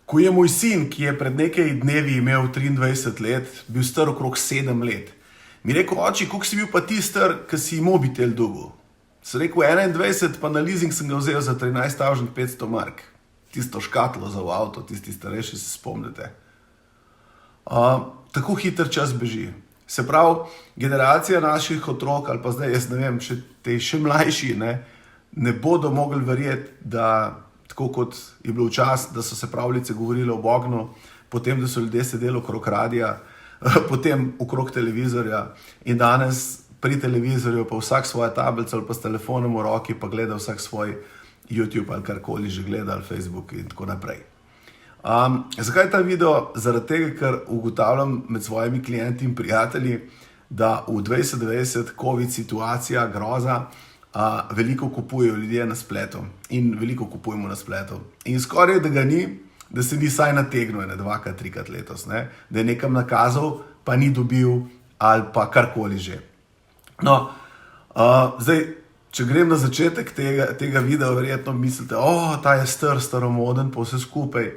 Ko je moj sin, ki je pred nekaj dnevi imel 23 let, bil star okrog 7 let, mi rekel, oči, koliko si bil pa ti star, ki si mobitel dobil? Sem rekel, 21, pa na leasing sem ga vzel za 13.500 mark. Tisto škatlo za v avto, tisti starejši se spomnite. Tako hiter čas beži. Se pravi, generacija naših otrok, ali pa zdaj, jaz ne vem, še mlajši, ne bodo mogli verjeti, da tako kot je bilo včasih, da so se pravljice govorile o Bognu, potem, da so ljudje sedeli okrog radija, potem okrog televizorja in danes pri televizorju pa vsak svoja tablica ali pa s telefonom v roki pa gleda vsak svoj YouTube ali karkoli že gleda ali Facebook in tako naprej. Zakaj ta video? Zaradi tega, ker ugotavljam med svojimi klienti in prijatelji, da v 2020 COVID situacija, groza, veliko kupujejo ljudje na spletu in veliko kupujemo na spletu. In skoraj, da ga ni, da se ni saj nategnil dvakrat, trikrat letos, da je nekam nakazal, pa ni dobil ali pa karkoli že. No, zdaj, če grem na začetek tega videa, verjetno mislite, ta je staromoden, pa vse skupaj,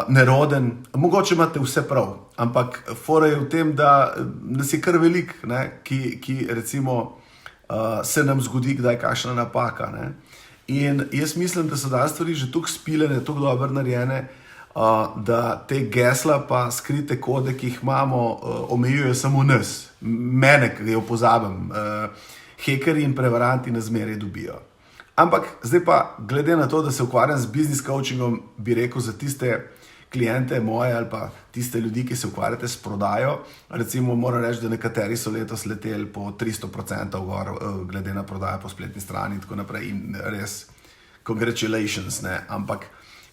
neroden, mogoče imate vse prav, ampak fora je v tem, da nas je kar velik, ki recimo se nam zgodi kdaj kakšna napaka. In jaz mislim, da so danes stvari že toliko spiljene, toliko dobro narejene, da te gesla pa skrite kode, ki jih imamo, omejujejo samo nas, mene, ki jo pozabim, hekerji in prevaranti nas zmeraj dobijo. Ampak zdaj pa, glede na to, da se ukvarjam z business coachingom, bi rekel za tiste kliente moje ali pa tiste ljudi, ki se ukvarjate s prodajo, recimo moram reči, da nekateri so letos leteli po 300% gor, glede na prodajo po spletni strani in tako naprej in res congratulations, ampak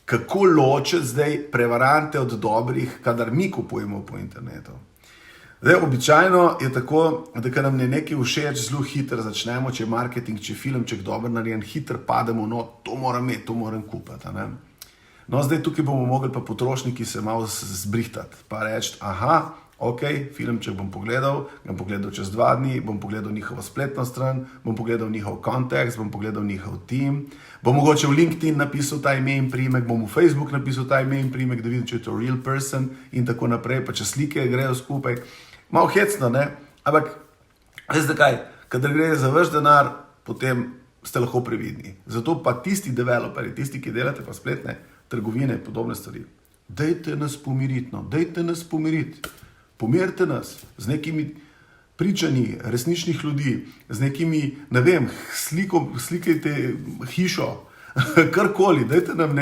kako ločiti zdaj prevarante od dobrih, kadar mi kupujemo po internetu? Zdaj, običajno je tako, da kad nam je nekaj všeč, zelo hitro začnemo, če je marketing, če je filmček dobro narejen, hitro pademo, to moram imeti, to moram kupiti. No, zdaj tukaj bomo mogli pa potrošniki se malo zbrihtati, pa reči, ok, filmček bom pogledal čez 2 dni, bom pogledal njihovo spletno stran, bom pogledal njihov kontekst, bom pogledal njihov tim, bom mogoče v LinkedIn napisal ta ime in priimek, bom v Facebook napisal ta ime in priimek, da vidim, če je to real person in tako naprej, pa če slike grejo skupaj. Malo hecno, ampak veste kaj, kadar gre za vaš denar, potem ste lahko previdni. Zato pa tisti developeri, tisti, ki delate pa spletne trgovine in podobne stvari, dajte nas pomiriti. Pomirite nas z nekimi pričanji resničnih ljudi, z nekimi, ne vem, slikajte hišo, karkoli, dajte nam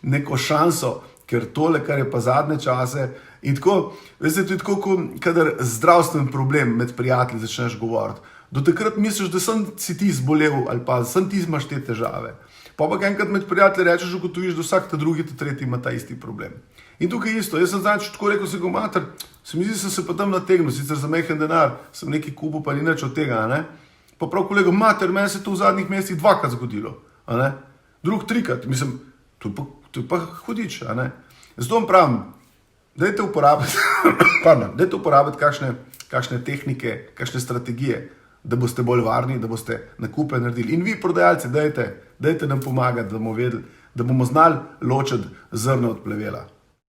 neko šanso, ker tole, kar je pa zadnje čase in tako, veste, to je tako, kadar zdravstven problem med prijatelji začneš govoriti. Do takrat misliš, da si ti zbolel ali pa ti imaš te težave. Pa enkrat med prijatelji rečeš, ugotoviš, da vsak ta drugi, ta tretji ima ta isti problem. In tukaj isto, jaz sem znači tako rekel, se go mater, se mi zdi, sem se pa tam nategnil, sicer za mehen denar, sem neki kupil, pa ni nič od tega, Pa prav kolega, mater, meni se to v zadnjih mesecih 2-krat zgodilo, drug 3-krat, mislim, to je pa hudič, Zato vam pravim, dajte uporabiti kakšne tehnike, kakšne strategije, da boste bolj varni, da boste nakupe naredili. In vi, prodajalci, dajte nam pomagati, da bomo vedeli, da bomo znali ločiti zrno od plevela.